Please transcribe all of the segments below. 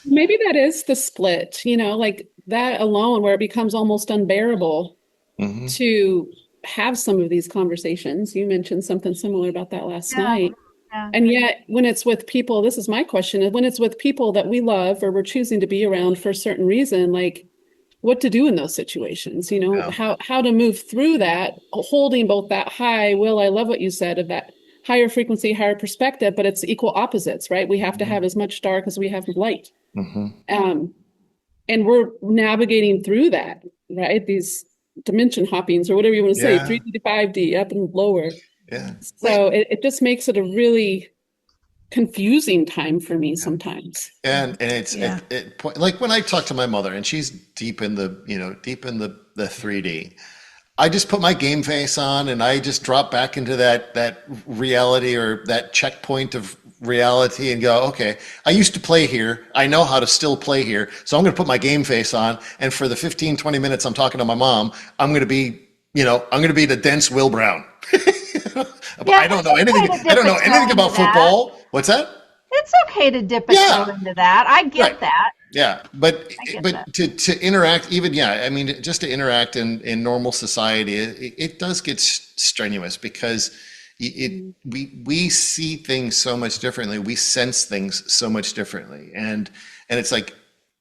Maybe that is the split, like that alone, where it becomes almost unbearable Hmm. to have some of these conversations. You mentioned something similar about that last Yeah, night. yeah, And yet, when it's with people, this is my question, when it's with people that we love or we're choosing to be around for a certain reason, like what to do in those situations, Yeah. how to move through that, holding both that high, Will, I love what you said of that higher frequency, higher perspective, but it's equal opposites, right? We have to have as much dark as we have light. Hmm. Um, and we're navigating through that, right? These dimension hoppings or whatever you want to say, Yeah. 3D to 5D, up and lower. Yeah. Wait. So it just makes it a really confusing time for me Yeah. sometimes. And it's yeah. like when I talk to my mother and she's deep in the 3D. I just put my game face on and I just drop back into that reality or that checkpoint of reality and go, okay, I used to play here. I know how to still play here. So I'm going to put my game face on. And for the 15, 20 minutes I'm talking to my mom, I'm going to be the dense Will Brown. Yeah, I don't it's know anything. okay to I dip don't a know toe anything into about that. football. What's that? It's okay to dip a toe Yeah. into that. I Right. get that. Yeah, but I get that. to interact, even, yeah, I mean, just to interact in normal society, it does get strenuous because Mm. we see things so much differently. We sense things so much differently, and it's like,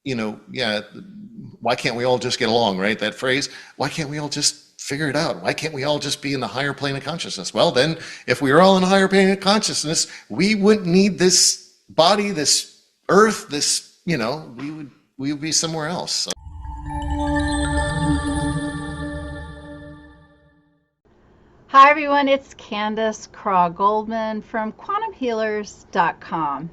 yeah, why can't we all just get along, right? That phrase, why can't we all just figure it out? Why can't we all just be in the higher plane of consciousness? Well, then, if we were all in the higher plane of consciousness, we wouldn't need this body, this earth, this, we would be somewhere else. So, Hi, everyone. It's Candace Craw Goldman from quantumhealers.com.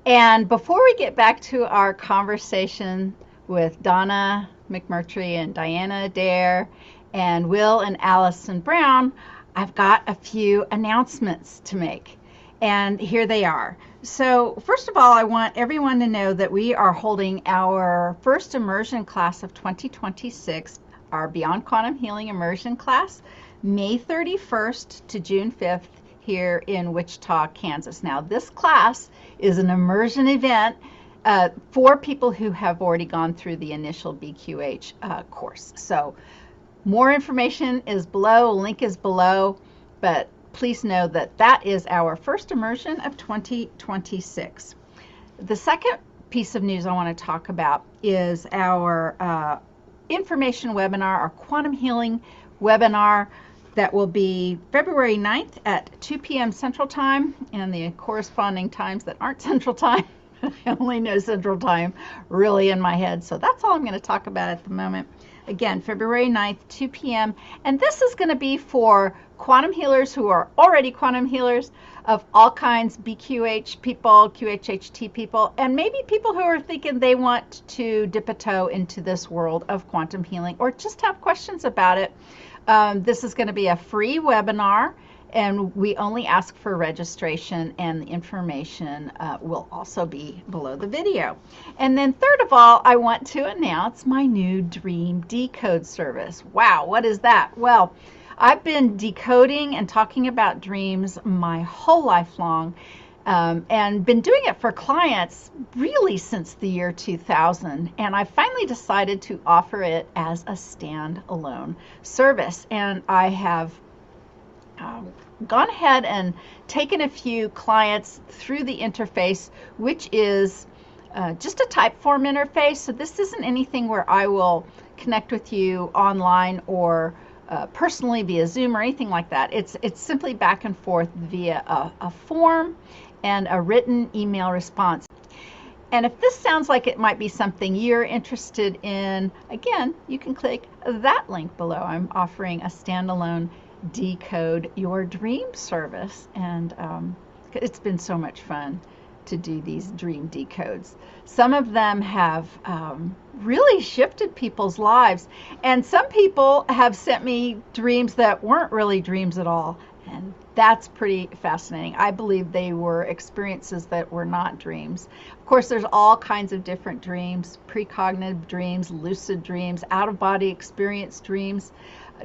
And before we get back to our conversation with Donna McMurtry and Diana Dare and Will and Allison Brown, I've got a few announcements to make. And here they are. So, first of all, I want everyone to know that we are holding our first immersion class of 2026, our Beyond Quantum Healing immersion class, May 31st to June 5th here in Wichita, Kansas. Now, this class is an immersion event for people who have already gone through the initial BQH course. So more information is below, link is below, but please know that that is our first immersion of 2026. The second piece of news I want to talk about is our information webinar, our quantum healing webinar that will be February 9th at 2 p.m. Central Time and the corresponding times that aren't Central Time. I only know Central Time really in my head, so that's all I'm going to talk about at the moment. Again, February 9th, 2 p.m. And this is going to be for quantum healers who are already quantum healers of all kinds, BQH people, QHHT people, and maybe people who are thinking they want to dip a toe into this world of quantum healing or just have questions about it. This is going to be a free webinar, and we only ask for registration, and the information will also be below the video. And then third of all, I want to announce my new Dream Decode service. Wow, what is that? Well, I've been decoding and talking about dreams my whole life long, and been doing it for clients really since the year 2000. And I finally decided to offer it as a standalone service. And I have gone ahead and taken a few clients through the interface, which is just a type form interface. So this isn't anything where I will connect with you online or personally via Zoom or anything like that. It's simply back and forth via a form and a written email response. And if this sounds like it might be something you're interested in, again, you can click that link below. I'm offering a standalone Decode Your Dream service, and it's been so much fun to do these dream decodes. Some of them have really shifted people's lives, and some people have sent me dreams that weren't really dreams at all, and that's pretty fascinating. I believe they were experiences that were not dreams. Of course, there's all kinds of different dreams: precognitive dreams, lucid dreams, out-of-body experience dreams,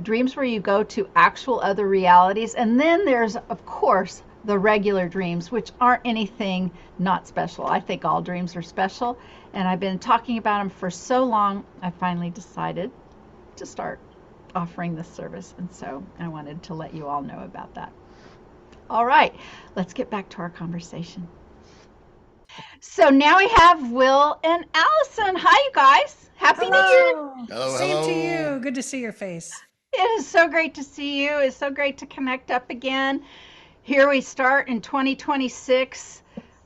dreams where you go to actual other realities. And then there's, of course, the regular dreams, which aren't anything not special. I think all dreams are special, and I've been talking about them for so long, I finally decided to start offering this service, and so I wanted to let you all know about that. All right, let's get back to our conversation. So now we have Will and Allison. Hi, you guys. Happy New Year. Hello, Same to hello. you. Good to see your face. It is so great to see you. It's so great to connect up again. Here we start in 2026.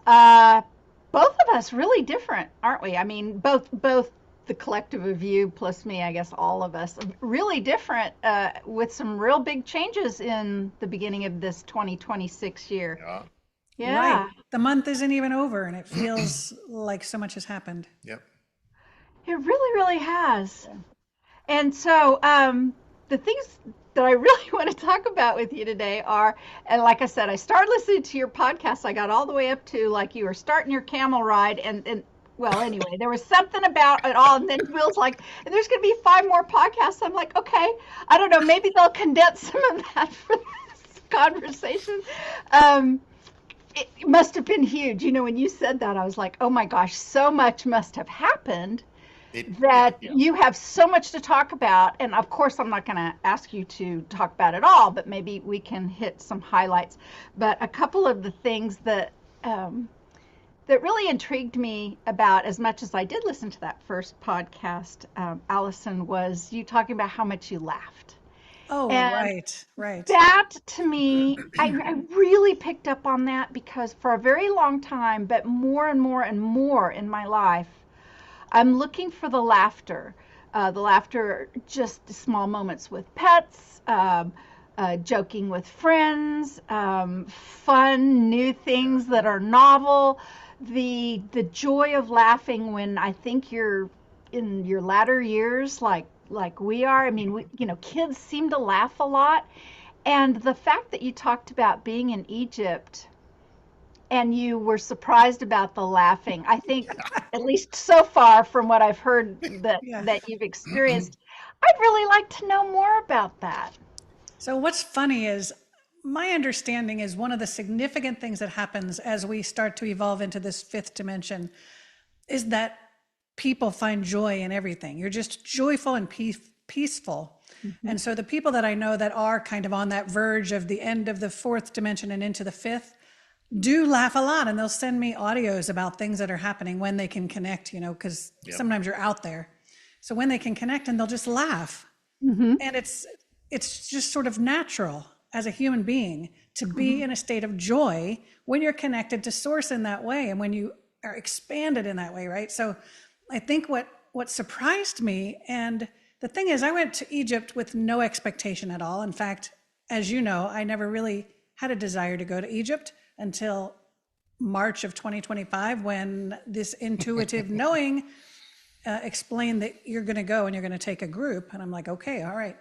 Both of us really different, aren't we? I mean, both the collective of you plus me, I guess all of us, really different with some real big changes in the beginning of this 2026 year. Yeah. Yeah. Right. The month isn't even over and it feels like so much has happened. Yep. It really, really has. And so the things that I really want to talk about with you today are, and like I said, I started listening to your podcast. I got all the way up to like you were starting your camel ride and well, anyway, there was something about it all. And then Will's like, and there's going to be 5 more podcasts. I'm like, okay, I don't know. Maybe they'll condense some of that for this conversation. It must have been huge. You know, when you said that, I was like, oh my gosh, so much must have happened that you have so much to talk about. And of course, I'm not going to ask you to talk about it all, but maybe we can hit some highlights. But a couple of the things that that really intrigued me about, as much as I did listen to that first podcast, Allison, was you talking about how much you laughed. Oh, And right. that to me, I really picked up on that because for a very long time, but more and more and more in my life, I'm looking for the laughter just small moments with pets, joking with friends, fun new things that are novel, the joy of laughing when I think you're in your latter years, like we are. I mean, kids seem to laugh a lot. And the fact that you talked about being in Egypt and you were surprised about the laughing, I think, at least so far from what I've heard that you've experienced, I'd really like to know more about that. So what's funny is my understanding is one of the significant things that happens as we start to evolve into this 5th dimension is that people find joy in everything. You're just joyful and peaceful. Mm-hmm. And so the people that I know that are kind of on that verge of the end of the 4th dimension and into the 5th do laugh a lot. And they'll send me audios about things that are happening when they can connect, because sometimes you're out there. So when they can connect and they'll just laugh. Mm-hmm. And it's just sort of natural as a human being to be in a state of joy when you're connected to source in that way. And when you are expanded in that way, right? So I think what surprised me, and the thing is, I went to Egypt with no expectation at all. In fact, as you know, I never really had a desire to go to Egypt until March of 2025, when this intuitive knowing explained that you're going to go and you're going to take a group. And I'm like, okay, all right.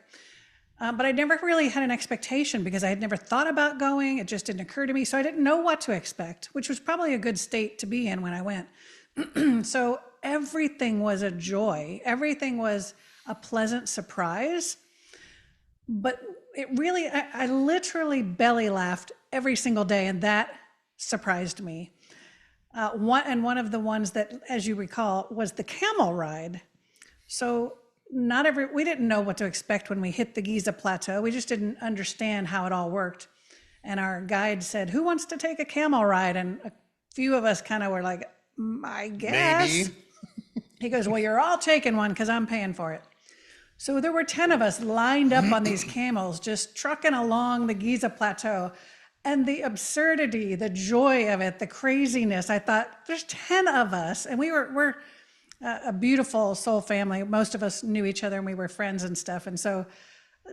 But I never really had an expectation because I had never thought about going. It just didn't occur to me. So I didn't know what to expect, which was probably a good state to be in when I went. So everything was a joy. Everything was a pleasant surprise. But it really, I literally belly laughed every single day, and that surprised me. One of the ones that, as you recall, was the camel ride. So we didn't know what to expect when we hit the Giza Plateau. We just didn't understand how it all worked. And our guide said, who wants to take a camel ride? And a few of us kind of were like, I guess. Maybe. He goes, well, you're all taking one because I'm paying for it. So there were 10 of us lined up on these camels, just trucking along the Giza Plateau. And the absurdity, the joy of it, the craziness, I thought, there's 10 of us. And we're a beautiful soul family. Most of us knew each other and we were friends and stuff. And so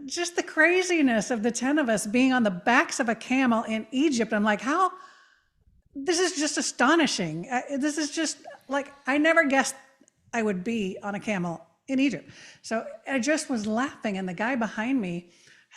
just the craziness of the 10 of us being on the backs of a camel in Egypt. I'm like, this is just astonishing. This is just like, I never guessed I would be on a camel in Egypt. So I just was laughing. And the guy behind me,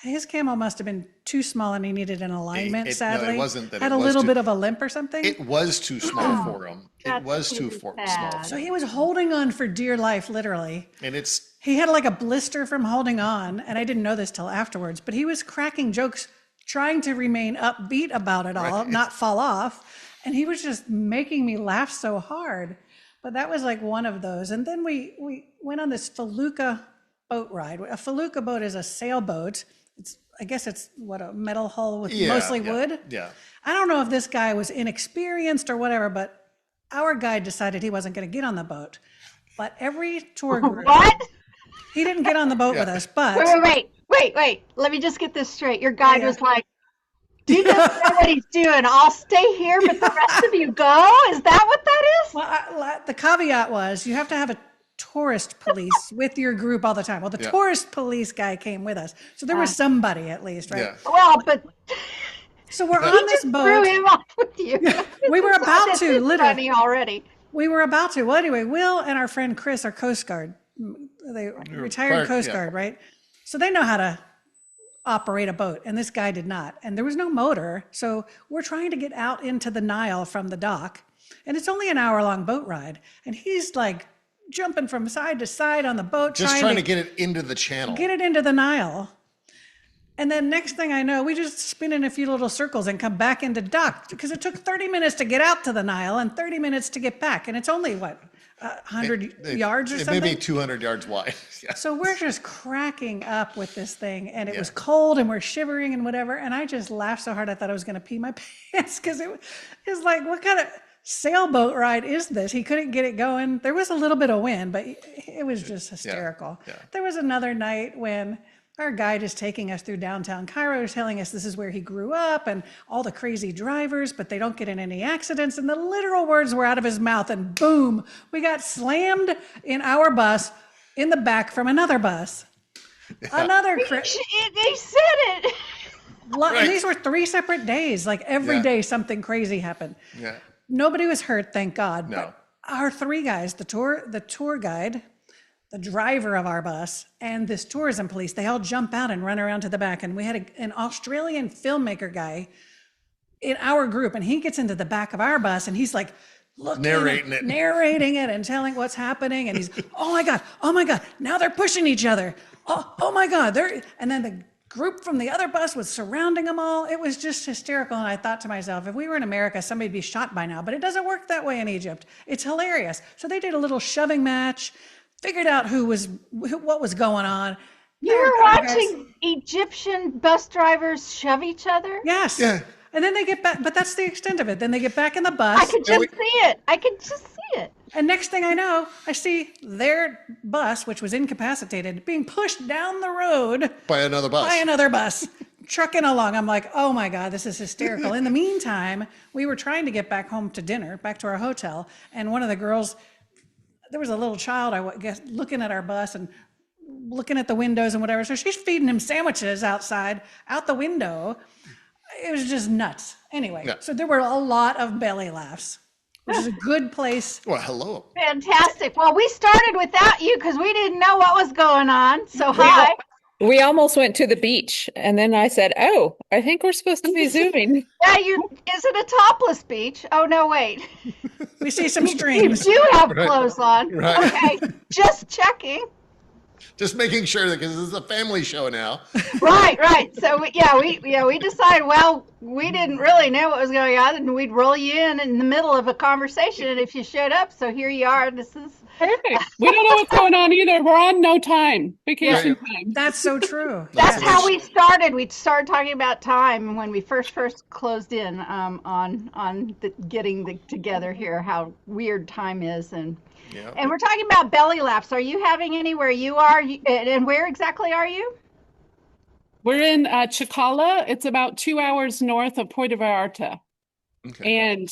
his camel must have been too small and he needed an alignment, sadly. No, it wasn't that. Had a little bit of a limp or something. It was too small for him. It was too small. So he was holding on for dear life, literally. And he had like a blister from holding on. And I didn't know this till afterwards, but he was cracking jokes trying to remain upbeat about it all, not fall off. And he was just making me laugh so hard. But that was like one of those. And then we went on this felucca boat ride. A felucca boat is a sailboat. I guess it's a metal hull with mostly wood. Yeah. I don't know if this guy was inexperienced or whatever, but our guide decided he wasn't going to get on the boat. But every tour group. What? He didn't get on the boat with us, but. Wait. Let me just get this straight. Your guide was like, do you just know what he's doing? I'll stay here, but the rest of you go? Is that what that is? Well, the caveat was you have to have a tourist police with your group all the time. Well, the tourist police guy came with us. So there was somebody at least, right? Yeah. Well, but so we're on this boat. Threw him off with you. We were about to, literally. Funny already. We were about to. Well, anyway, Will and our friend Chris are Coast Guard. They retired Coast Guard, right? So they know how to operate a boat, and this guy did not. And there was no motor. So we're trying to get out into the Nile from the dock, and it's only an hour-long boat ride. And he's like jumping from side to side on the boat, Just trying to get it into the channel. Get it into the Nile. And then next thing I know, we just spin in a few little circles and come back into dock because it took 30 minutes to get out to the Nile and 30 minutes to get back. And it's only, 100 yards or something? Maybe 200 yards wide. Yeah. So we're just cracking up with this thing. And it was cold and we're shivering and whatever. And I just laughed so hard I thought I was going to pee my pants because it was like, what kind of sailboat ride is this? He couldn't get it going. There was a little bit of wind, but it was just hysterical. Yeah. There was another night when our guide is taking us through downtown Cairo, telling us this is where he grew up and all the crazy drivers, but they don't get in any accidents. And the literal words were out of his mouth, and boom, we got slammed in our bus in the back from another bus. Another They said it. These were 3 separate days. Like every day something crazy happened. Yeah. Nobody was hurt, thank God. No. But our 3 guys, the tour guide, the driver of our bus, and this tourism police, they all jump out and run around to the back. And we had an Australian filmmaker guy in our group, and he gets into the back of our bus, and he's like, narrating it and telling what's happening. And he's, oh my God, now they're pushing each other. Oh my God. And then the group from the other bus was surrounding them all. It was just hysterical. And I thought to myself, if we were in America, somebody'd be shot by now, but it doesn't work that way in Egypt. It's hilarious. So they did a little shoving match, figured out what was going on. You were watching Egyptian bus drivers shove each other? Yes. Yeah. And then they get back, but that's the extent of it. Then they get back in the bus. I could just see it. And next thing I know, I see their bus, which was incapacitated, being pushed down the road By another bus. Trucking along. I'm like, oh my God, this is hysterical. In the meantime, we were trying to get back home to dinner, back to our hotel. And one of the girls, there was a little child, I guess, looking at our bus and looking at the windows and whatever. So she's feeding him sandwiches outside, out the window. It was just nuts. Anyway, So there were a lot of belly laughs, which is a good place. Well, hello. Fantastic. Well, we started without you because we didn't know what was going on. So hi. We almost went to the beach, and then I said, oh, I think we're supposed to be zooming. Yeah, is it a topless beach? Oh, no, wait. We see some streams. You do have clothes on. Right. Okay, just checking. Just making sure that because this is a family show now. Right. So we decided. Well, we didn't really know what was going on, and we'd roll you in the middle of a conversation, and if you showed up, so here you are. This is perfect. We don't know what's going on either. We're on no time, vacation time. That's so true. That's how we started. We started talking about time when we first closed in on getting together here. How weird time is, and we're talking about belly laughs. Are you having any where you are? And where exactly are you? We're in Chikala. It's about 2 hours north of Puerto Vallarta. Okay. And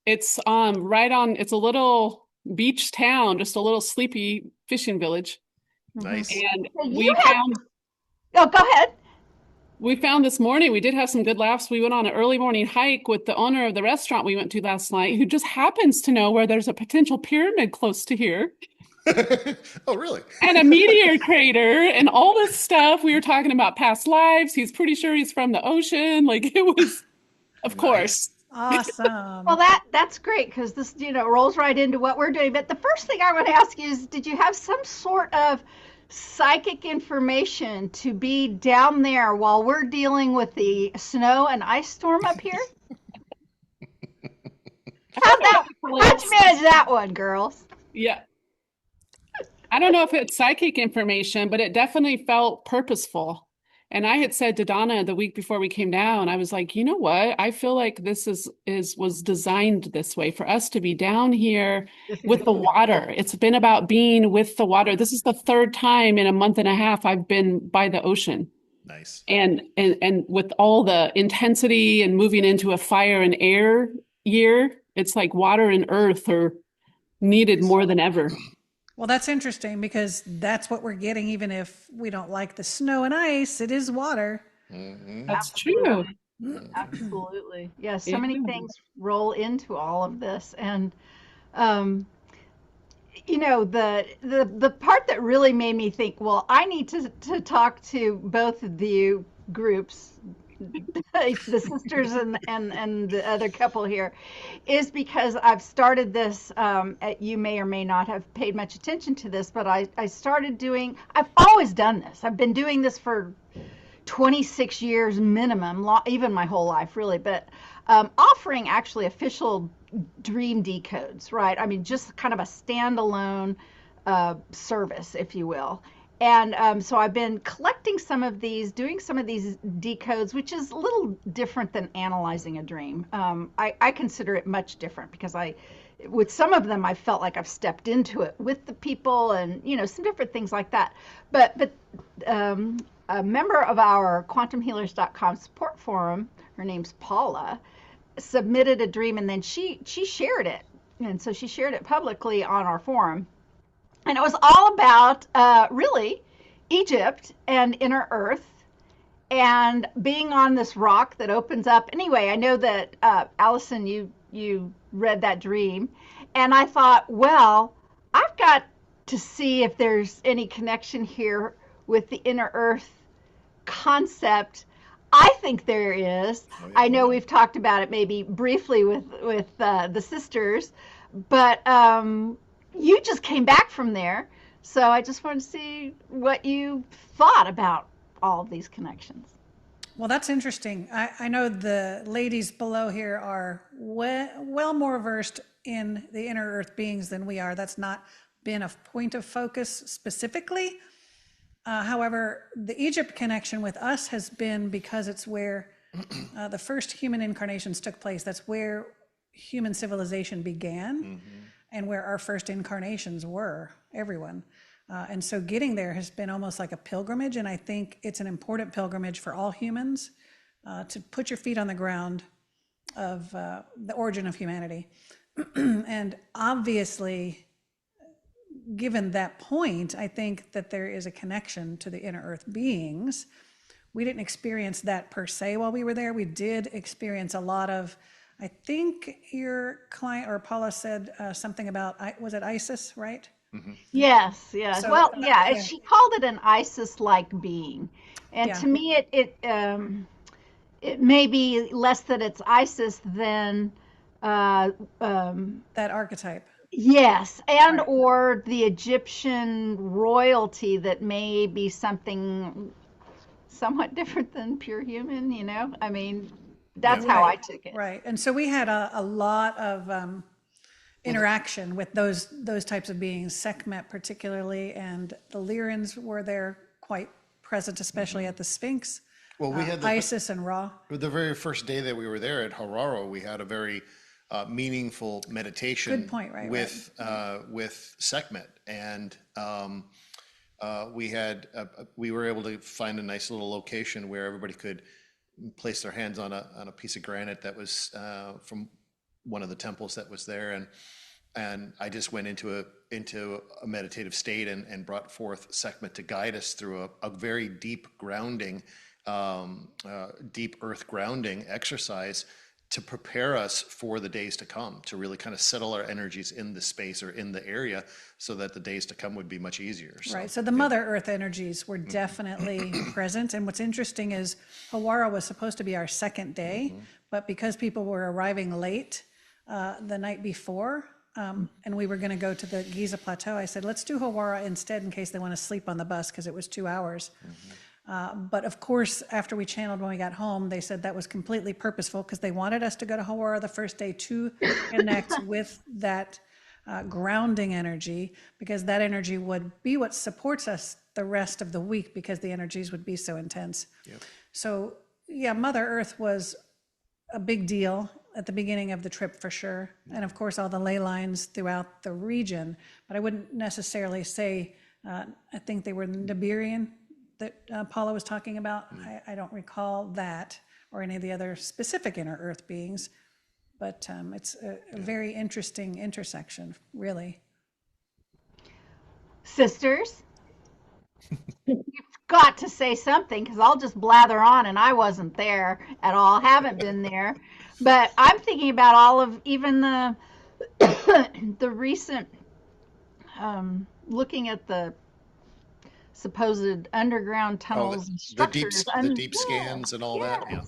it's it's a little beach town, just a little sleepy fishing village. Nice. And go ahead. We found this morning, we did have some good laughs. We went on an early morning hike with the owner of the restaurant we went to last night, who just happens to know where there's a potential pyramid close to here. Oh, really? And a meteor crater and all this stuff. We were talking about past lives. He's pretty sure he's from the ocean. Like it was, of course. Awesome. Well, that's great because this, rolls right into what we're doing. But the first thing I want to ask you is, did you have some sort of psychic information to be down there while we're dealing with the snow and ice storm up here? How'd you manage that one, girls? Yeah. I don't know if it's psychic information, but it definitely felt purposeful. And I had said to Donna the week before we came down, I was like, you know what? I feel like this was designed this way for us to be down here with the water. It's been about being with the water. This is the third time in a month and a half I've been by the ocean. Nice. And with all the intensity and moving into a fire and air year, it's like water and earth are needed more than ever. Well, that's interesting because that's what we're getting, even if we don't like the snow and ice, it is water. That's true. Absolutely. Yeah, so Yeah. many things roll into all of this. And the part that really made me think, well, I need to talk to both of you groups, the sisters and the other couple here, is because I've started this. You may or may not have paid much attention to this, but I started doing. I've always done this. I've been doing this for 26 years minimum, even my whole life, really. But offering actually official dream decodes, right? I mean, just kind of a standalone service, if you will. And so I've been collecting some of these, doing some of these decodes, which is a little different than analyzing a dream. I consider it much different because with some of them, I felt like I've stepped into it with the people and, some different things like that. But a member of our quantumhealers.com support forum, her name's Paula, submitted a dream, and then she shared it. And so she shared it publicly on our forum. And it was all about really Egypt and inner earth and being on this rock that opens up. Anyway, I know that Allison, you read that dream, and I thought, well, I've got to see if there's any connection here with the inner earth concept. I think there is. Oh, yeah. I know we've talked about it maybe briefly with the sisters, but you just came back from there, so I just wanted to see what you thought about all of these connections. Well, that's interesting. I know the ladies below here are well more versed in the inner earth beings than we are. That's not been a point of focus specifically. However, the Egypt connection with us has been because it's where the first human incarnations took place. That's where human civilization began and where our first incarnations were, everyone. And so getting there has been almost like a pilgrimage. And I think it's an important pilgrimage for all humans to put your feet on the ground of the origin of humanity. And obviously, given that point, I think that there is a connection to the inner earth beings. We didn't experience that per se while we were there. We did experience a lot of, I think your client or Paula said something about, was it Isis, right? Mm-hmm. Yes. So, well, yeah, she called it an Isis-like being. And to me, it may be less that it's Isis than that archetype. Yes, and right. Or the Egyptian royalty that may be something somewhat different than pure human, I mean, that's how I took it. Right, and so we had a lot of interaction with those types of beings, Sekhmet particularly, and the Lyrans were there quite present, especially at the Sphinx. Well, we had Isis and Ra. The very first day that we were there at Hararo, we had a very meaningful meditation. Good point, right, with Sekhmet, and we were able to find a nice little location where everybody could place their hands on a piece of granite that was from one of the temples that was there, and I just went into a meditative state and brought forth Sekhmet to guide us through a very deep grounding, deep earth grounding exercise to prepare us for the days to come, to really kind of settle our energies in the space or in the area so that the days to come would be much easier. Right, so the Mother Earth energies were definitely present. And what's interesting is Hawara was supposed to be our second day, but because people were arriving late the night before, and we were going to go to the Giza Plateau, I said, let's do Hawara instead in case they want to sleep on the bus, because it was 2 hours. But of course, after we channeled when we got home, they said that was completely purposeful because they wanted us to go to Hawara the first day to connect with that grounding energy, because that energy would be what supports us the rest of the week, because the energies would be so intense. Yep. So yeah, Mother Earth was a big deal at the beginning of the trip for sure. And of course, all the ley lines throughout the region, but I wouldn't necessarily say, I think they were Nibirian that Paula was talking about. I don't recall that or any of the other specific inner Earth beings, but it's a very interesting intersection, really. Sisters, you've got to say something, because I'll just blather on, and I wasn't there at all, haven't been there. But I'm thinking about all of even the the recent looking at the supposed underground tunnels and structures. The deep scans and all that. Yeah.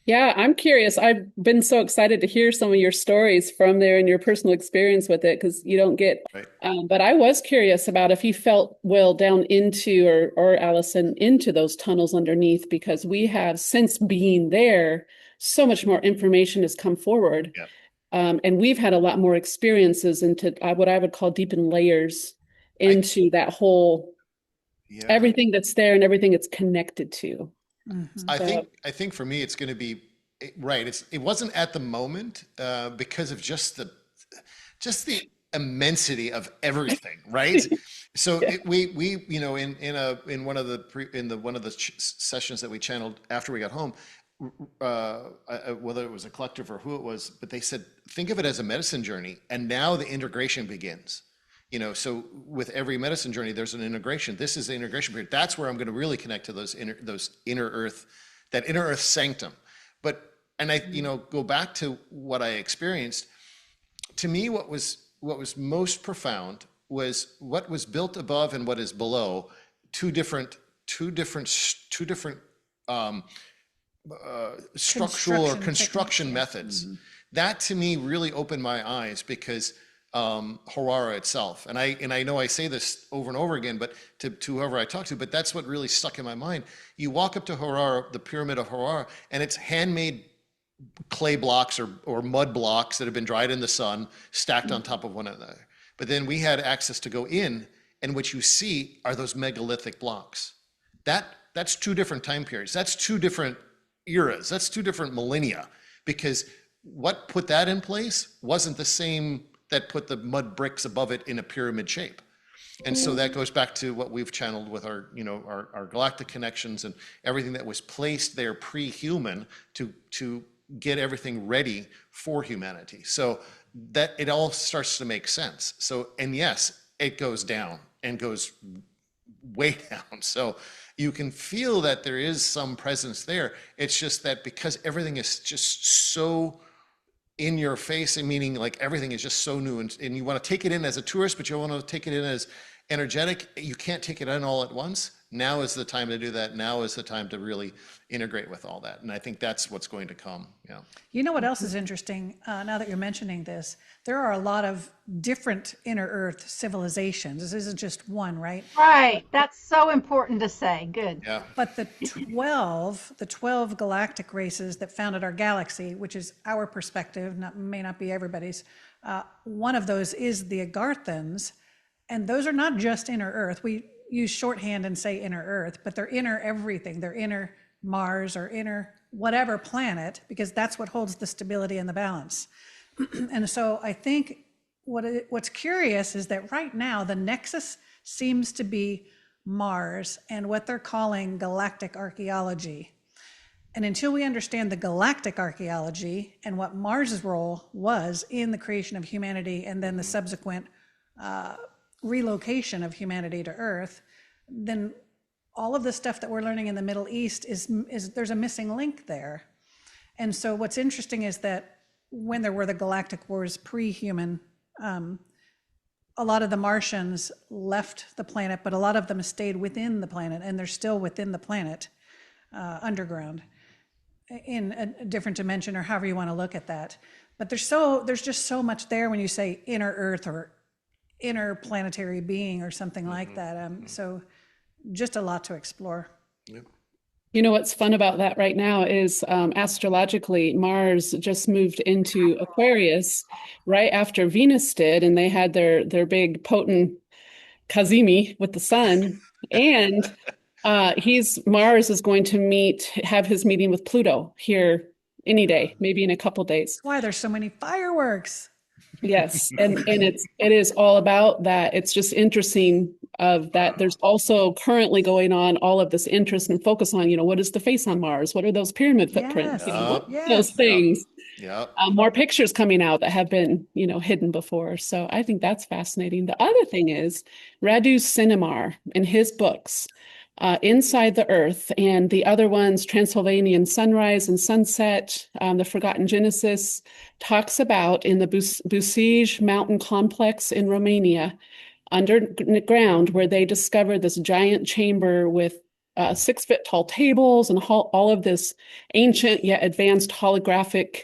Yeah, I'm curious. I've been so excited to hear some of your stories from there and your personal experience with it, because you don't get. Right. But I was curious about if you felt well down into, or Allison, into those tunnels underneath, because we have, since being there, so much more information has come forward. Yep. And we've had a lot more experiences into what I would call deep in layers into that whole, everything that's there and everything it's connected to. I think for me, it's going to be right. It wasn't at the moment because of just the immensity of everything, right? So we in one of the sessions that we channeled after we got home, whether it was a collective or who it was, but they said, think of it as a medicine journey, and now the integration begins. So with every medicine journey, there's an integration. This is the integration period. That's where I'm going to really connect to those inner earth, that inner earth sanctum. And I, go back to what I experienced. To me, what was most profound was what was built above and what is below. Two different structural or construction methods. That to me really opened my eyes, because Hawara itself, and I know I say this over and over again, but to whoever I talk to, but that's what really stuck in my mind. You walk up to Hawara, the pyramid of Hawara, and it's handmade clay blocks or mud blocks that have been dried in the sun, stacked on top of one another. But then we had access to go in, and what you see are those megalithic blocks. That's two different time periods. That's two different eras. That's two different millennia, because what put that in place wasn't the same that put the mud bricks above it in a pyramid shape. And so that goes back to what we've channeled with our galactic connections and everything that was placed there pre-human to get everything ready for humanity. So that it all starts to make sense. So, and yes, it goes down and goes way down. So you can feel that there is some presence there. It's just that because everything is just so in your face, and meaning like everything is just so new, and you want to take it in as a tourist, but you want to take it in as energetic. You can't take it in all at once. Now is the time to do that. Now is the time to really integrate with all that. And I think that's what's going to come. Yeah. You know what else is interesting? Now that you're mentioning this, there are a lot of different inner Earth civilizations. This isn't just one, right? Right. That's so important to say. Good. Yeah. But the 12 galactic races that founded our galaxy, which is our perspective, may not be everybody's. One of those is the Agarthans, and those are not just inner Earth. We use shorthand and say inner Earth, but they're inner everything. They're inner Mars or inner whatever planet, because that's what holds the stability and the balance. And so I think what's curious is that right now the nexus seems to be Mars and what they're calling galactic archeology. And until we understand the galactic archeology and what Mars's role was in the creation of humanity and then the subsequent relocation of humanity to Earth, then all of the stuff that we're learning in the Middle East is there's a missing link there. And so what's interesting is that when there were the galactic wars pre-human, a lot of the Martians left the planet, but a lot of them stayed within the planet, and they're still within the planet, underground, in a different dimension, or however you want to look at that. But there's just so much there when you say inner Earth or interplanetary being or something like that. So just a lot to explore. Yep. You know what's fun about that right now is astrologically, Mars just moved into Aquarius right after Venus did, and they had their big potent Kazimi with the sun. And Mars is going to have his meeting with Pluto here any day, maybe in a couple days. That's why there's so many fireworks. Yes, and it is all about that. It's just interesting of that. There's also currently going on all of this interest and focus on, what is the face on Mars? What are those pyramid footprints? Yes. What are Yes. those things. Yep. More pictures coming out that have been, hidden before. So I think that's fascinating. The other thing is Radu Sinemar in his books, Inside the Earth, and the other ones, Transylvanian Sunrise and Sunset, The Forgotten Genesis, talks about in the Busij mountain complex in Romania, underground, where they discovered this giant chamber with 6-foot tall tables and all of this ancient yet advanced holographic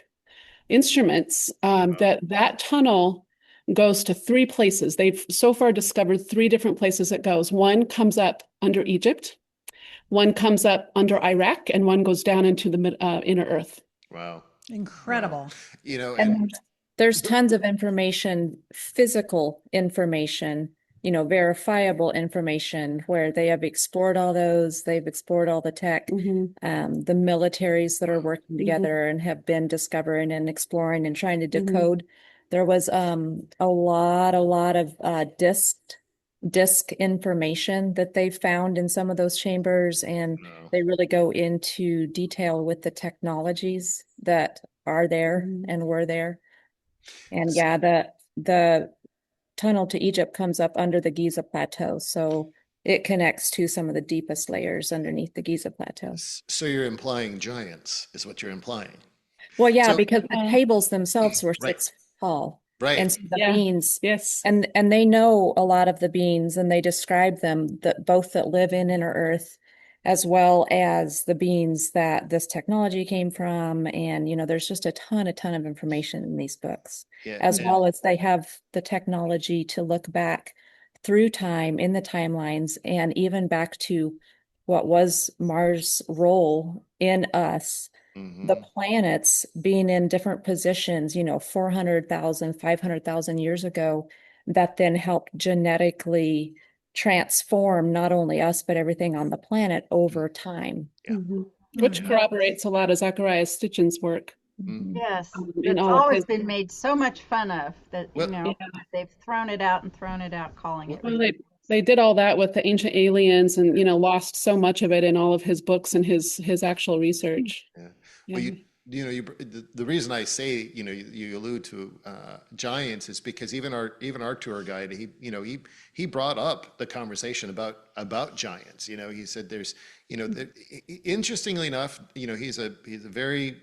instruments. That tunnel goes to 3 places. They've so far discovered 3 different places it goes. One comes up under Egypt, one comes up under Iraq, and one goes down into the inner Earth. Wow. Incredible. Wow. And there's tons of information, physical information, verifiable information where they have explored all those. They've explored all the tech, the militaries that are working together and have been discovering and exploring and trying to decode. There was a lot of disk information that they found in some of those chambers, and they really go into detail with the technologies that are there and were there. And yeah, the tunnel to Egypt comes up under the Giza Plateau, so it connects to some of the deepest layers underneath the Giza Plateau. So you're implying giants is what you're implying. Well, yeah, So- because the tables themselves were Right. 6 tall. Right. And so the Yeah. beings, Yes. and they know a lot of the beings, and they describe them, that both that live in inner Earth as well as the beings that this technology came from. And there's just a ton of information in these books, as well as they have the technology to look back through time in the timelines, and even back to what was Mars' role in us. The planets being in different positions, 400,000, 500,000 years ago, that then helped genetically transform not only us, but everything on the planet over time. Which corroborates a lot of Zachariah Stitchin's work. Yes, in it's all of always his- been made so much fun of that, Well- they've thrown it out and thrown it out, calling it. Well, they did all that with the ancient aliens and, lost so much of it in all of his books and his actual research. Well, the reason I say, you allude to giants is because even our tour guide, he brought up the conversation about giants. He said there's, interestingly enough, he's a very,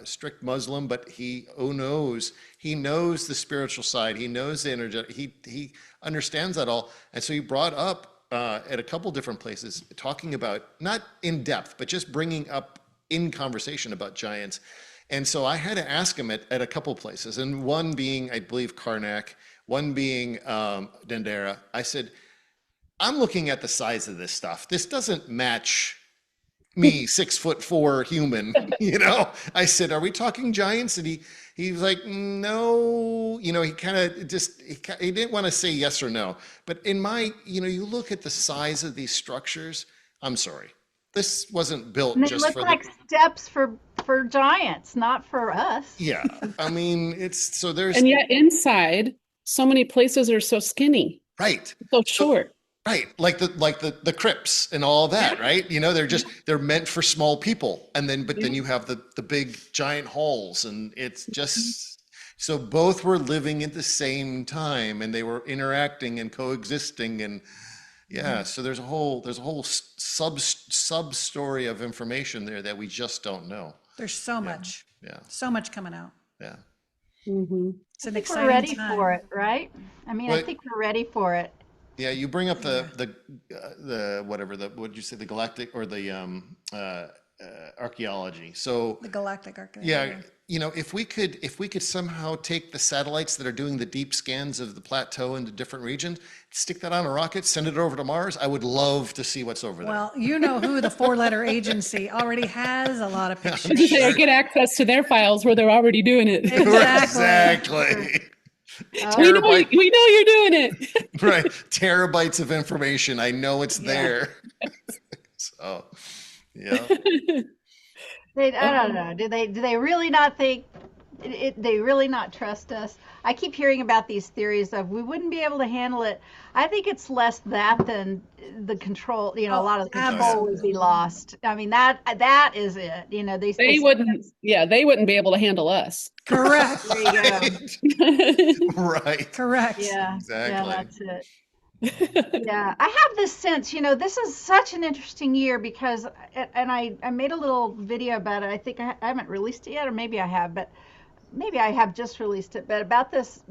strict Muslim, but he knows the spiritual side. He knows the energy. He understands that all, and so he brought up at a couple different places talking about, not in depth, but just bringing up in conversation about giants. And so I had to ask him at a couple places, and one being, I believe, Karnak, one being Dendera. I said, I'm looking at the size of this stuff. This doesn't match me, 6'4" human, I said, are we talking giants? And he was like, no, he kind of just, he didn't want to say yes or no. But in my, you look at the size of these structures, I'm sorry. This wasn't built And they just look for like steps for giants, not for us. Yeah, I mean, there's And yet inside, so many places are so skinny, right, so short. right, like the crypts and all that, right? They're meant for small people, and then then you have the big giant halls, and it's just so both were living at the same time, and they were interacting and coexisting, and so there's a whole sub story of information there that we just don't know. There's so much. Yeah. So much coming out. Yeah. It's an I think exciting we're ready time. for it, right? I mean, I think we're ready for it. Yeah, you bring up the what did you say, the galactic or the archeology. So The galactic archeology. yeah, if we could somehow take the satellites that are doing the deep scans of the plateau into different regions, stick that on a rocket, send it over to Mars, I would love to see what's over there. Well, you know who the four-letter agency already has a lot of I pictures. get access to their files where they're already doing it. Exactly. We know Terabyte, you're doing it. right? Terabytes of information. I know it's there. So, yeah. I don't know. Do they really not think they really not trust us? I keep hearing about these theories of we wouldn't be able to handle it. I think it's less that than the control. A lot of the control would be lost. I mean that is it. They wouldn't. Yeah, they wouldn't be able to handle us. Correct. There you go. Right. Correct. Yeah. Exactly. Yeah, that's it. Yeah, I have this sense, this is such an interesting year because, and I made a little video about it. I think I haven't released it yet, or maybe I have, but maybe I have just released it. But about this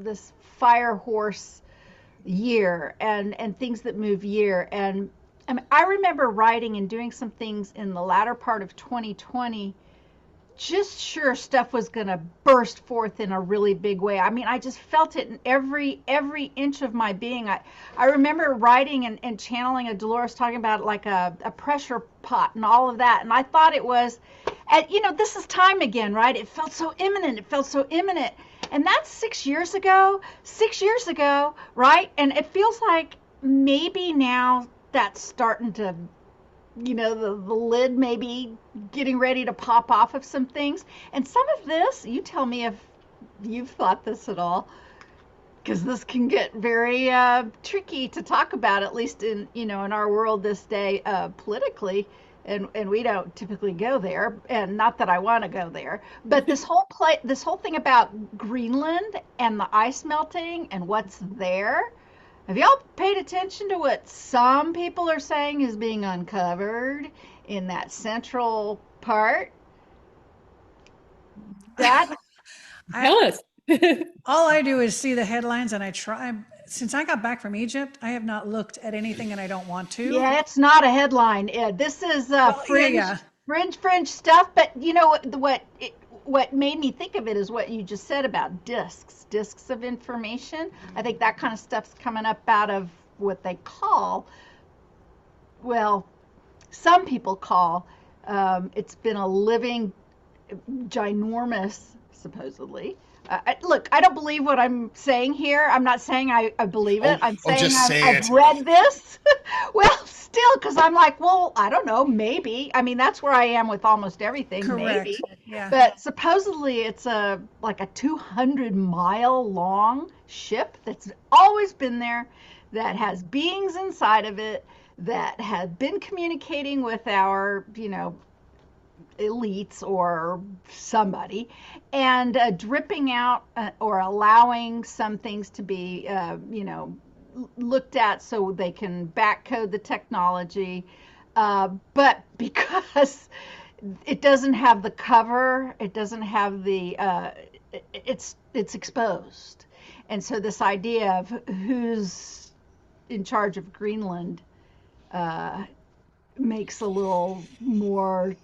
fire horse year and things that move year, and I remember writing and doing some things in the latter part of 2020. Just sure stuff was going to burst forth in a really big way. I mean, I just felt it in every inch of my being. I remember writing and channeling a Dolores talking about like a pressure pot and all of that. And I thought it was, and this is time again, right? It felt so imminent. And that's 6 years ago, right? And it feels like maybe now that's starting to, the lid maybe getting ready to pop off of some things. And some of this, you tell me if you've thought this at all, because this can get very tricky to talk about, at least in our world this day politically. And we don't typically go there, and not that I want to go there. But this whole thing about Greenland and the ice melting and what's there. Have y'all paid attention to what some people are saying is being uncovered in that central part? That Tell us. All I do is see the headlines, and I try. Since I got back from Egypt, I have not looked at anything, and I don't want to. Yeah, it's not a headline. This is fringe stuff. But what made me think of it is what you just said about discs of information. I think that kind of stuff's coming up out of what they call, well, some people call, it's been a living, ginormous, supposedly. Look, I don't believe what I'm saying here. I'm not saying I believe it. I'm saying I've read this. Well, still, because I'm like, well, I don't know, maybe. I mean, that's where I am with almost everything. Correct. Maybe. Yeah. But supposedly it's like a 200-mile long ship that's always been there, that has beings inside of it, that have been communicating with our, elites or somebody, and dripping out or allowing some things to be, looked at so they can backcode the technology. But because it doesn't have the cover, it doesn't have the, it's exposed. And so this idea of who's in charge of Greenland makes a little more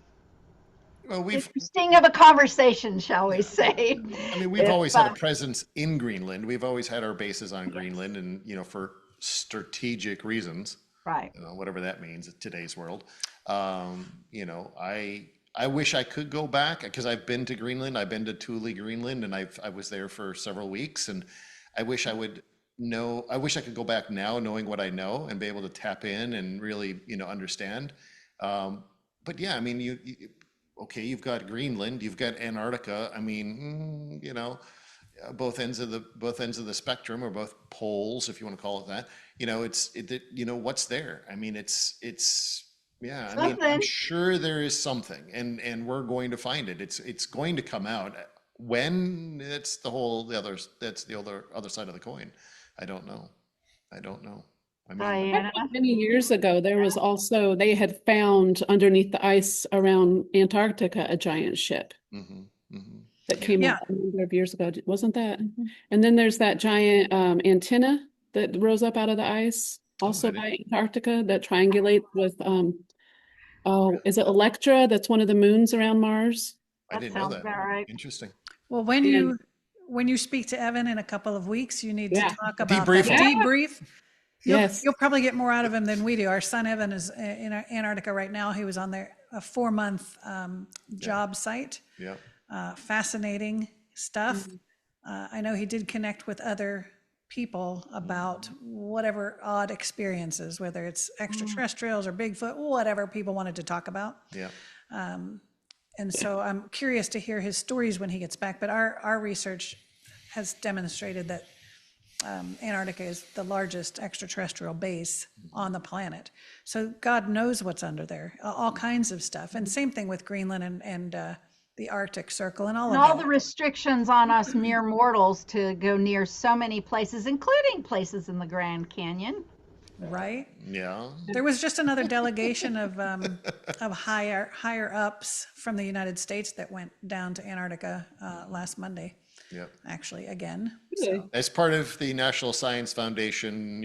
interesting of a conversation, shall we say. I mean, we've always had a presence in Greenland. We've always had our bases on Greenland, and for strategic reasons, right? Whatever that means in today's world. I wish I could go back, because I've been to Greenland. I've been to Thule, Greenland, and I was there for several weeks. And I wish I would know. I wish I could go back now, knowing what I know, and be able to tap in and really, understand. But yeah, I mean, okay, you've got Greenland, you've got Antarctica. I mean, both ends of the spectrum, or both poles, if you want to call it that. What's there? I mean, yeah. I mean, I'm sure there is something, and we're going to find it. It's going to come out. When? That's the other side of the coin. I don't know. I mean, Diana? Many years ago, they had found underneath the ice around Antarctica a giant ship that came up a number of years ago. Wasn't that? And then there's that giant antenna that rose up out of the ice, also by Antarctica, that triangulates with, is it Electra? That's one of the moons around Mars. I didn't know that. About right. Interesting. Well, And when you speak to Evan in a couple of weeks, you need to yeah, talk about Debrief that him. debrief. yes. You'll probably get more out of him than we do. Our son Evan is in Antarctica right now. He was on there a 4-month job site. Yeah. Fascinating stuff. I know he did connect with other people about whatever odd experiences, whether it's extraterrestrials or Bigfoot, whatever people wanted to talk about. Yeah. And so I'm curious to hear his stories when he gets back. But our research has demonstrated that Antarctica is the largest extraterrestrial base on the planet. So God knows what's under there, all kinds of stuff. And same thing with Greenland and the Arctic Circle and all And of all that. the restrictions on us mere mortals to go near so many places, including places in the Grand Canyon. Right? Yeah. There was just another delegation of higher ups from the United States that went down to Antarctica last Monday. Yep. Actually, again. Really? So, As part of the National Science Foundation,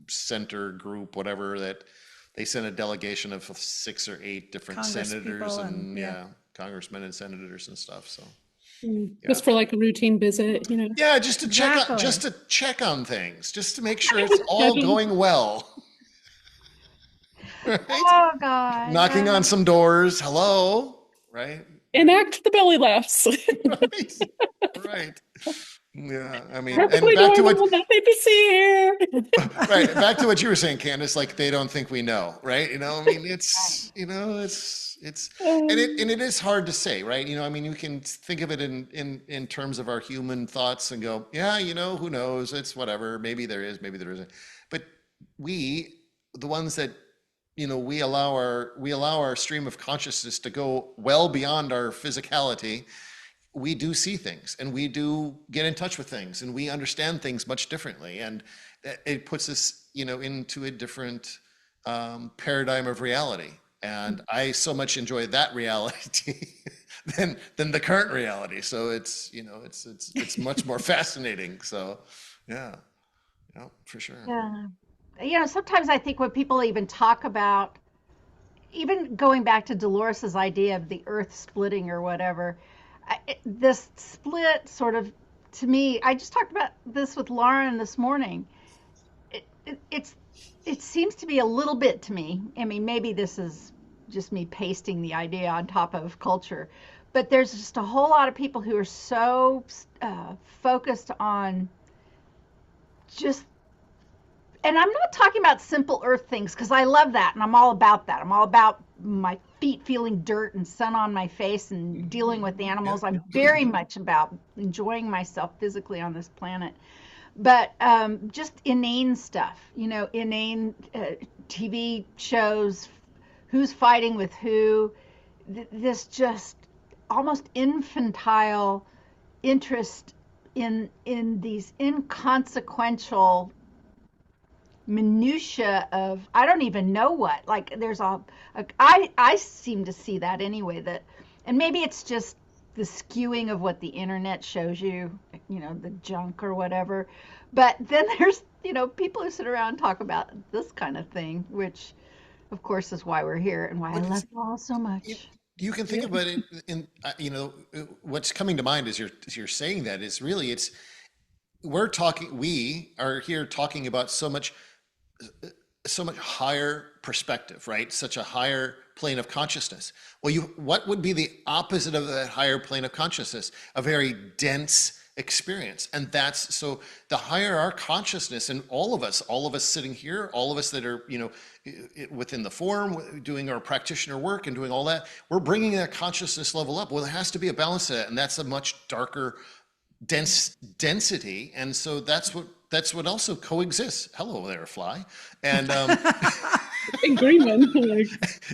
center group, whatever, that they sent a delegation of 6 or 8 different Congress senators people and and congressmen and senators and stuff. So Just for like a routine visit, yeah, just to check on, Exactly. just to check on things, just to make sure it's all going well. Right? Oh God. Knocking on some doors. Hello. Right. Enact the belly laughs. Right. Right. Yeah. I mean, and Perfectly back to normal, what nothing to see here. right, back to what you were saying, Candace, like they don't think we know, right? I mean, it's and it is hard to say, right? I mean, you can think of it in terms of our human thoughts and go, yeah, who knows? It's whatever. Maybe there is, maybe there isn't. But the ones that we allow our stream of consciousness to go well beyond our physicality. We do see things and we do get in touch with things and we understand things much differently. And it puts us, into a different paradigm of reality. And I so much enjoy that reality than the current reality. So it's, it's much more fascinating. So yeah, for sure. Yeah. Sometimes I think when people even talk about, even going back to Dolores's idea of the earth splitting or whatever, this split sort of, to me, I just talked about this with Lauren this morning. It seems to be a little bit to me. I mean, maybe this is just me pasting the idea on top of culture, but there's just a whole lot of people who are so focused on just, and I'm not talking about simple earth things because I love that and I'm all about that. I'm all about my feet feeling dirt and sun on my face and dealing with animals. I'm very much about enjoying myself physically on this planet. But just inane stuff, inane TV shows, who's fighting with who, this just almost infantile interest in these inconsequential minutia of I don't even know what. Like there's I seem to see that anyway, that, and maybe it's just the skewing of what the internet shows you, the junk or whatever. But then there's people who sit around and talk about this kind of thing, which of course is why we're here and why I love you all so much. You can think about it in what's coming to mind as you're saying that is really we are here talking about so much higher perspective, right? Such a higher plane of consciousness. Well, what would be the opposite of that higher plane of consciousness? A very dense experience. And so the higher our consciousness, and all of us sitting here, all of us that are, within the forum, doing our practitioner work and doing all that, we're bringing that consciousness level up. Well, there has to be a balance to that. And that's a much darker density. And so that's what also coexists. Hello there, fly. And In Greenland.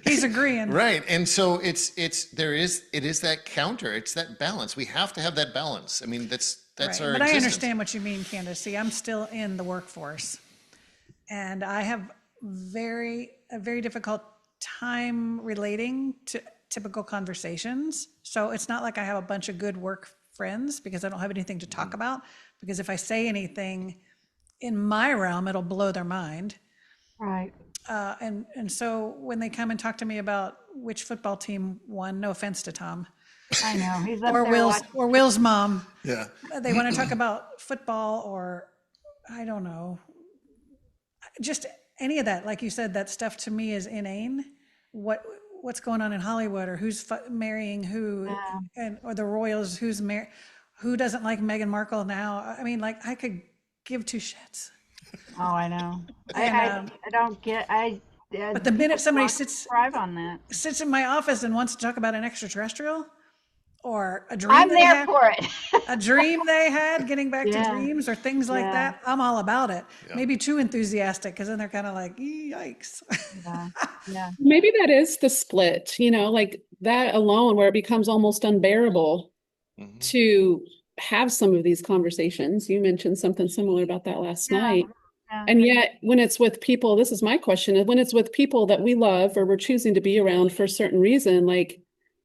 He's agreeing. right. And so it is that counter, it's that balance. We have to have that balance. I mean, that's Right. our But existence. I understand what you mean, Candace. See, I'm still in the workforce and I have a very difficult time relating to typical conversations. So it's not like I have a bunch of good work friends because I don't have anything to talk about, because if I say anything in my realm, it'll blow their mind. Right. And so when they come and talk to me about which football team won, no offense to Tom, I know. He's up Or there Will's, watching. or Will's mom. Yeah. They want to talk about football or, I don't know, just any of that. Like you said, that stuff to me is inane. What's going on in Hollywood, or who's marrying who, Yeah. and or the royals, who doesn't like Meghan Markle now. I mean, like, I could give two shits. Oh, I know. And I don't get. but the minute somebody thrive on that. sits in my office and wants to talk about an extraterrestrial or a dream I'm they there had, for it. a dream they had, getting back to Yeah. dreams or things like Yeah. that, I'm all about it. Yeah. Maybe too enthusiastic, because then they're kind of like, yikes. Yeah. Yeah. Maybe that is the split, like that alone, where it becomes almost unbearable Mhm. to have some of these conversations. You mentioned something similar about that last Yeah. night. Yeah. And yet, when it's with people, this is my question, when it's with people that we love or we're choosing to be around for a certain reason, like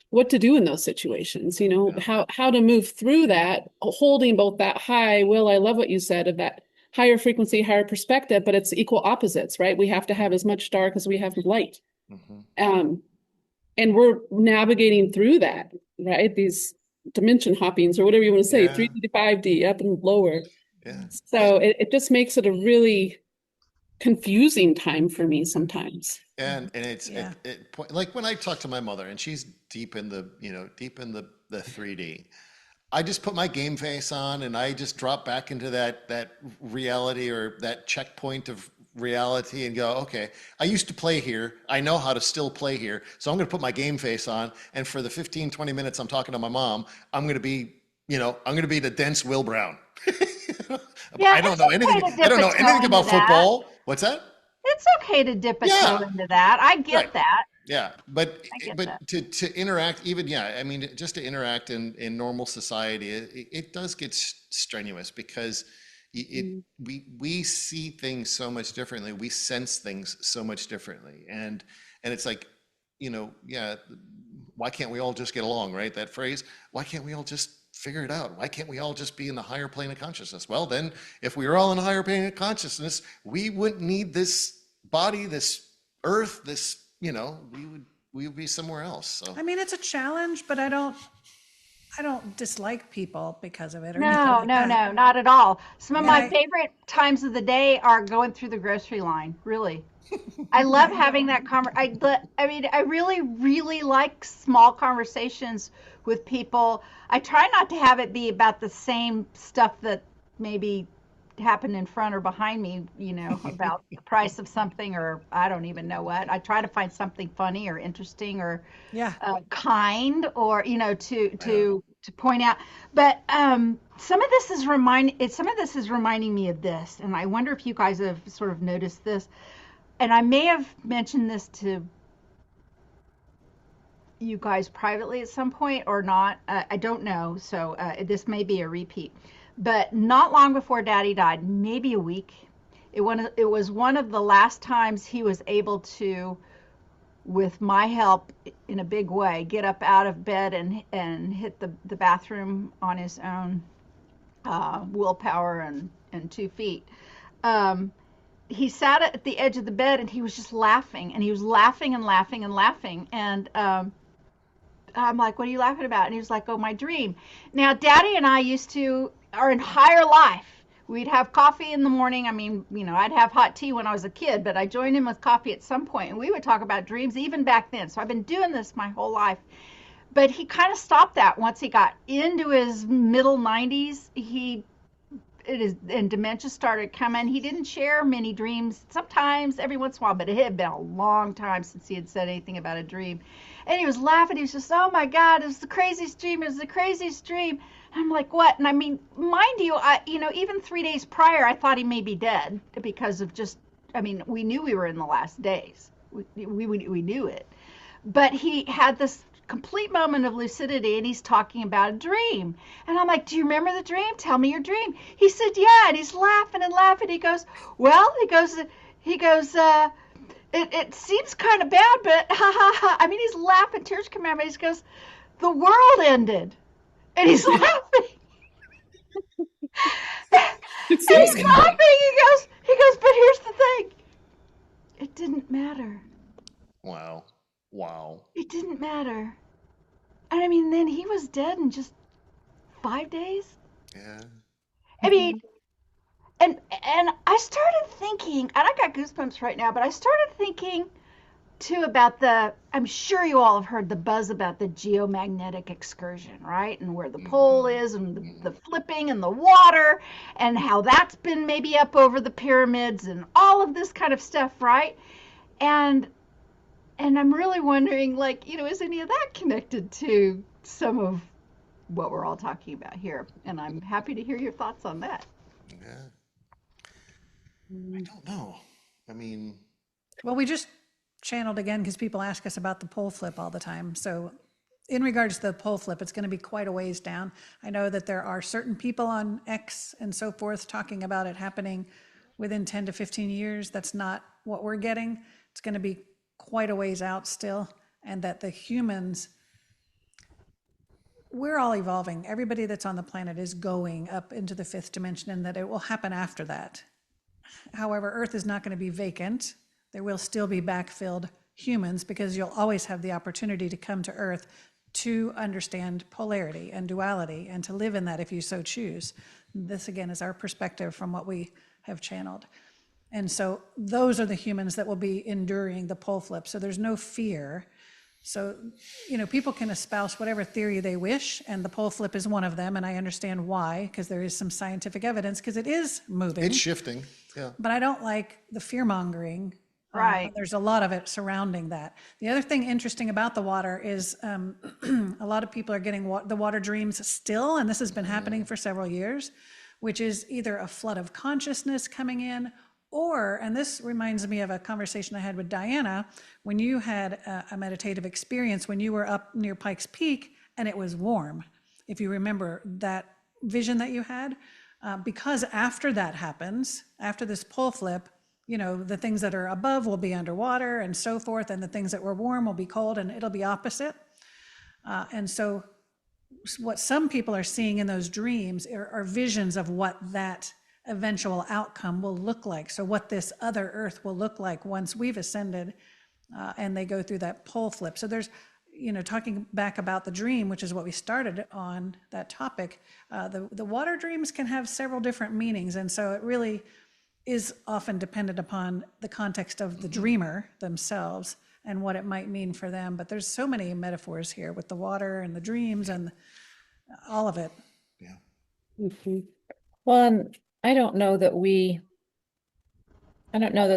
what to do in those situations, Yeah. how to move through that, holding both that high, Will, I love what you said of that higher frequency, higher perspective, but it's equal opposites, right? We have to have as much dark as we have light. Mhm. And we're navigating through that, right? These dimension hoppings or whatever you want to say, Yeah. 3D to 5D, up and lower. Yeah. So it just makes it a really confusing time for me sometimes. And it's Yeah. like when I talk to my mother and she's deep in the 3D. I just put my game face on and I just drop back into that reality or that checkpoint of reality and go, okay, I used to play here. I know how to still play here. So I'm going to put my game face on. And for the 15, 20 minutes I'm talking to my mom, I'm going to be the dense Will Brown. Yeah, I don't know anything. to dip I don't know a toe anything into about that. football. What's that? It's okay to dip a toe Yeah. into that. I get Right. that. Yeah, but I get but that. to interact, even, yeah, I mean, just to interact in normal society, it does get strenuous because we see things so much differently. We sense things so much differently, and it's like, yeah, why can't we all just get along, right? That phrase, why can't we all just figure it out? Why can't we all just be in the higher plane of consciousness? Well, then, if we were all in the higher plane of consciousness, we wouldn't need this body, this earth, this, we would be somewhere else. So I mean, it's a challenge, but I don't dislike people because of it or anything No, like no, that. no, not at all. Some of And my favorite times of the day are going through the grocery line. Really. I love having that I mean, I really, really like small conversations with people. I try not to have it be about the same stuff that maybe happened in front or behind me, about the price of something or I don't even know what. I try to find something funny or interesting or Yeah. kind or to point out. But some of this is reminding me of this, and I wonder if you guys have sort of noticed this. And I may have mentioned this to you guys privately at some point or not. I don't know. So this may be a repeat. But not long before Daddy died, maybe a week, it was one of the last times he was able to, with my help in a big way, get up out of bed and hit the bathroom on his own willpower and 2 feet. He sat at the edge of the bed and he was just laughing, and he was laughing and laughing and laughing. And I'm like, what are you laughing about? And he was like, oh, my dream. Now, Daddy and I our entire life, we'd have coffee in the morning. I mean, I'd have hot tea when I was a kid, but I joined him with coffee at some point, and we would talk about dreams even back then. So I've been doing this my whole life. But he kind of stopped that once he got into his middle 90s. And dementia started coming. He didn't share many dreams, sometimes every once in a while, but it had been a long time since he had said anything about a dream. And he was laughing. He was just, oh my God, it was the craziest dream. It was the craziest dream. And I'm like, what? And I mean, mind you, even 3 days prior, I thought he may be dead because of we knew we were in the last days. We knew it. But he had this complete moment of lucidity, and he's talking about a dream. And I'm like, do you remember the dream? Tell me your dream. He said, yeah. And he's laughing and laughing. He goes, well, it seems kind of bad, but ha ha ha. I mean, he's laughing, tears come out. He goes, the world ended. And he's laughing. And he's laughing. He goes, but here's the thing. It didn't matter. Wow. It didn't matter. And I mean, then he was dead in just 5 days. Yeah. I mean, and I started thinking, and I got goosebumps right now, but I started thinking too about I'm sure you all have heard the buzz about the geomagnetic excursion, right? And where the pole is and the flipping and the water and how that's been maybe up over the pyramids and all of this kind of stuff, right? And I'm really wondering, like, is any of that connected to some of what we're all talking about here? And I'm happy to hear your thoughts on that. Yeah. I don't know. I mean, Well, we just channeled again because people ask us about the pole flip all the time. So in regards to the pole flip, it's going to be quite a ways down. I know that there are certain people on X and so forth talking about it happening within 10 to 15 years. That's not what we're getting. It's going to be quite a ways out still. And that the humans, we're all evolving. Everybody that's on the planet is going up into the fifth dimension, and that it will happen after that. However, Earth is not going to be vacant. There will still be backfilled humans because you'll always have the opportunity to come to Earth to understand polarity and duality and to live in that if you so choose. This, again, is our perspective from what we have channeled. And so those are the humans that will be enduring the pole flip. So there's no fear. So, people can espouse whatever theory they wish, and the pole flip is one of them, and I understand why, because there is some scientific evidence, because it is moving. it's shifting. Yeah. But I don't like the fear-mongering. Right. There's a lot of it surrounding that. The other thing interesting about the water is a lot of people are getting the water dreams still, and this has been happening for several years, which is either a flood of consciousness coming in, or, and this reminds me of a conversation I had with Diana, when you had a meditative experience when you were up near Pikes Peak and it was warm. If you remember that vision that you had, because after that happens, after this pole flip, the things that are above will be underwater and so forth, and the things that were warm will be cold, and it'll be opposite. And so what some people are seeing in those dreams are visions of what that eventual outcome will look like. So what this other Earth will look like once we've ascended and they go through that pole flip. So there's, talking back about the dream, which is what we started on that topic, the water dreams can have several different meanings. And so it really is often dependent upon the context of the dreamer themselves and what it might mean for them. But there's so many metaphors here with the water and the dreams and all of it. Yeah. Well, I don't know that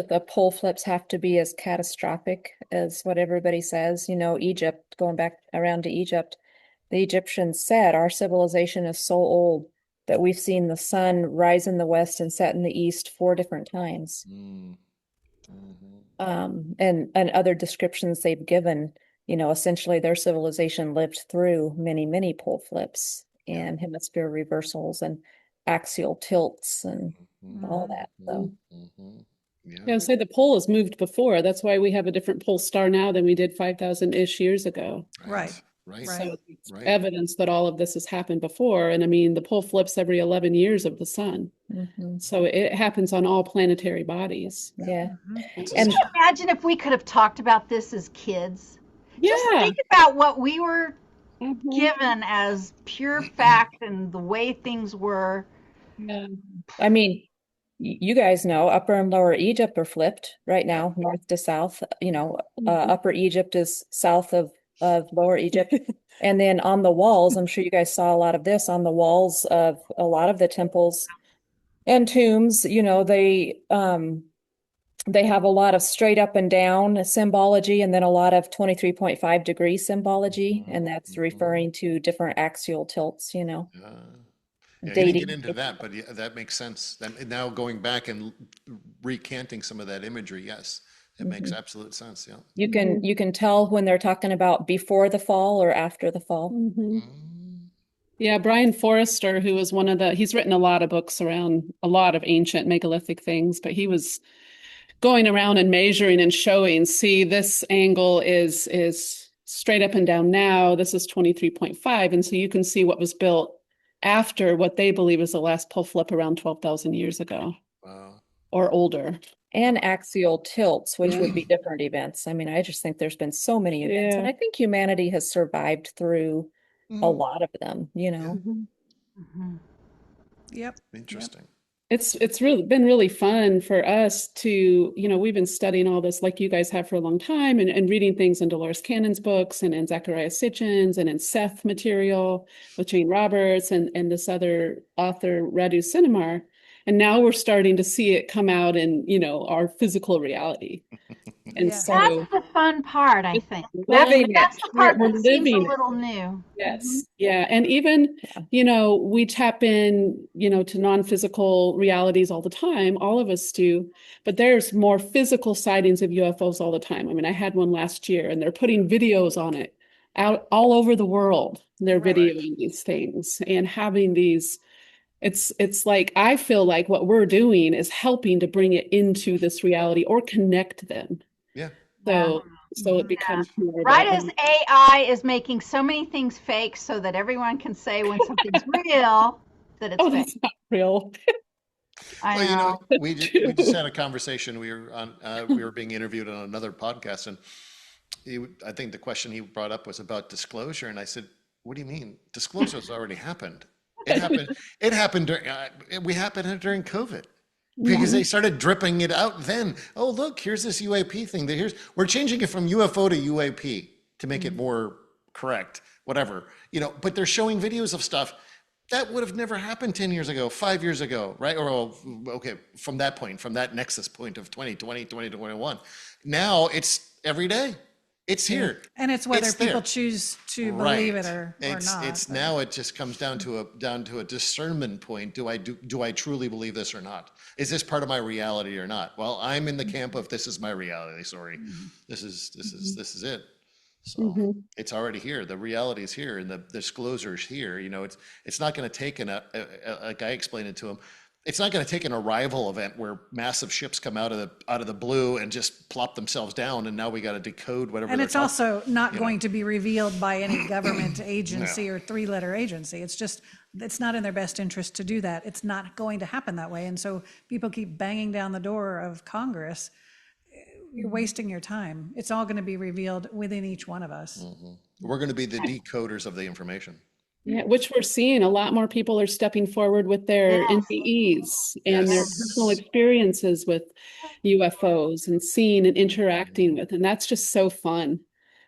the pole flips have to be as catastrophic as what everybody says. Egypt, going back around to Egypt, the Egyptians said our civilization is so old that we've seen the sun rise in the west and set in the east 4 different times. And other descriptions they've given, essentially their civilization lived through many, many pole flips and hemisphere reversals and axial tilts and all that. So. Yeah, say the pole has moved before. That's why we have a different pole star now than we did 5,000-ish years ago. Right. So it's evidence that all of this has happened before. And I mean, the pole flips every 11 years of the sun. So it happens on all planetary bodies. Yeah. And can you imagine if we could have talked about this as kids? Yeah. Just think about what we were given as pure fact and the way things were. Yeah. I mean, you guys know Upper and Lower Egypt are flipped right now, north to south. Upper Egypt is south of Lower Egypt. And then on the walls, I'm sure you guys saw a lot of this on the walls of a lot of the temples and tombs. They have a lot of straight up and down symbology, and then a lot of 23.5 degree symbology, and that's referring to different axial tilts. Yeah, you didn't get into that, but that makes sense. Now going back and recanting some of that imagery, yes, it makes absolute sense. Yeah, you can tell when they're talking about before the fall or after the fall. Yeah, Brian Forrester, who was he's written a lot of books around a lot of ancient megalithic things, but he was going around and measuring and showing, see, this angle is straight up and down now, this is 23.5. And so you can see what was built after what they believe is the last pole flip around 12,000 years ago. Wow. Or older. and axial tilts, which Yeah. would be different events. I mean, I just think there's been so many events, and Yeah. I think humanity has survived through a Mhm. lot of them, you Yeah, know. Mhm. Mhm. Yep. Yep. interesting. It's really been really fun for us to, we've been studying all this like you guys have for a long time and reading things in Dolores Cannon's books and in Zachariah Sitchin's and in Seth material with Jane Roberts and this other author, Radu Sinamar. And now we're starting to see it come out in, our physical reality. And Yes. That's so the fun part, I it's think. living That's it. the We're, part we're that seems a living it. little new. Yes. Yeah. And even, Yeah. we tap in, to non-physical realities all the time. All of us do. But there's more physical sightings of UFOs all the time. I mean, I had one last year and they're putting videos on it out all over the world. They're Right. videoing these things and having these. It's like I feel like what we're doing is helping to bring it into this reality or connect them. Yeah. Yeah. So it becomes more of Right a as AI is making so many things fake so that everyone can say when something's real that it's oh, fake. that's not real. I Well, know. we That's we just had true. a conversation. We were being interviewed on another podcast, and I think the question he brought up was about disclosure, and I said, "What do you mean? Disclosure's already happened. It happened. It happened during. We happened during COVID." Because they Mhm. started dripping it out then. Oh, look, here's this UAP thing. We're changing it from UFO to UAP to make it more correct, whatever. But they're showing videos of stuff that would have never happened 10 years ago, 5 years ago, right? Or, okay, from that point, from that nexus point of 2020, 2021. Now it's every day. It's Yeah. here. And it's whether It's people there. choose to believe it Right. or not. It's But now it just comes down to a discernment point. Do I truly believe this or not? Is this part of my reality or not? Well, I'm in the camp of this is my reality. Sorry. This is it. So Mhm. it's already here. The reality is here and the disclosure's here. It's not going to take like I explained it to him. It's not going to take an arrival event where massive ships come out of the blue and just plop themselves down, and now we got to decode whatever and they're it's talking. also not You know, going to be revealed by any government no. agency or three-letter agency. It's not in their best interest to do that. It's not going to happen that way. And so people keep banging down the door of Congress. You're wasting your time. It's all going to be revealed within each one of us. We're going to be the decoders of the information. Yeah, which we're seeing a lot more people are stepping forward with their Yes. NDEs and their personal Yes. experiences with UFOs and seeing and interacting with. And that's just so fun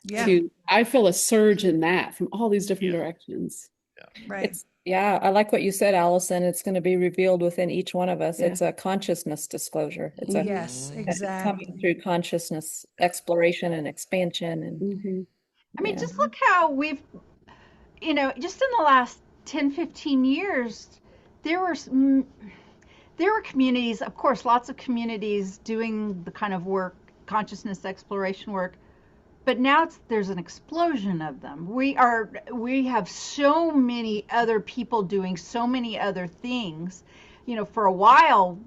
Yeah, I feel a surge in that from all these different Yeah. directions. Yeah. right. Yeah, I like what you said, Allison. It's going to be revealed within each one of us. Yeah. It's a consciousness disclosure. It's Yes, coming exactly. through consciousness exploration and expansion. And Mhm. I mean, yeah, just look how just in the last 10, 15 years, there were there were communities, of course, lots of communities doing the kind of work, consciousness exploration work, but now there's an explosion of them. We have so many other people doing so many other things. For a while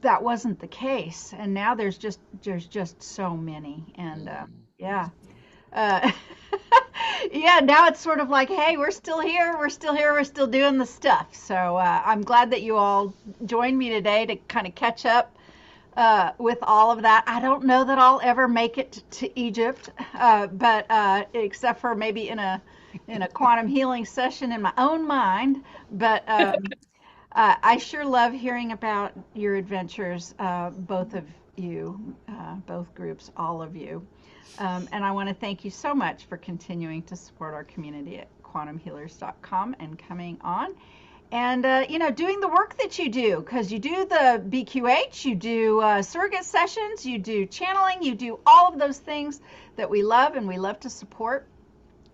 that wasn't the case, and now there's just so many, and yeah. Uh, yeah, now it's sort of like, hey, we're still here, we're still doing the stuff. So I'm glad that you all joined me today to kind of catch up with all of that. I don't know that I'll ever make it to Egypt, but except for maybe in a quantum healing session in my own mind. But I sure love hearing about your adventures, both of you, both groups, all of you. And I want to thank you so much for continuing to support our community at quantumhealers.com and coming on and, doing the work that you do, because you do the BQH, you do surrogate sessions, you do channeling, you do all of those things that we love and we love to support.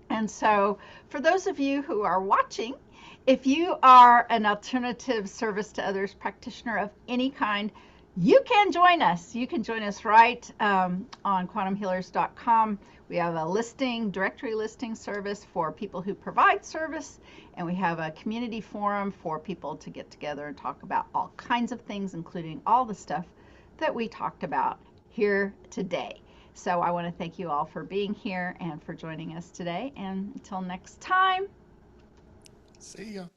And so, for those of you who are watching, if you are an alternative service to others practitioner of any kind, you can join us. You can join us right on quantumhealers.com. We have a directory listing service for people who provide service, and we have a community forum for people to get together and talk about all kinds of things, including all the stuff that we talked about here today. So I want to thank you all for being here and for joining us today. And until next time, See ya.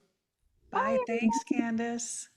Bye. bye. Thanks, Candace.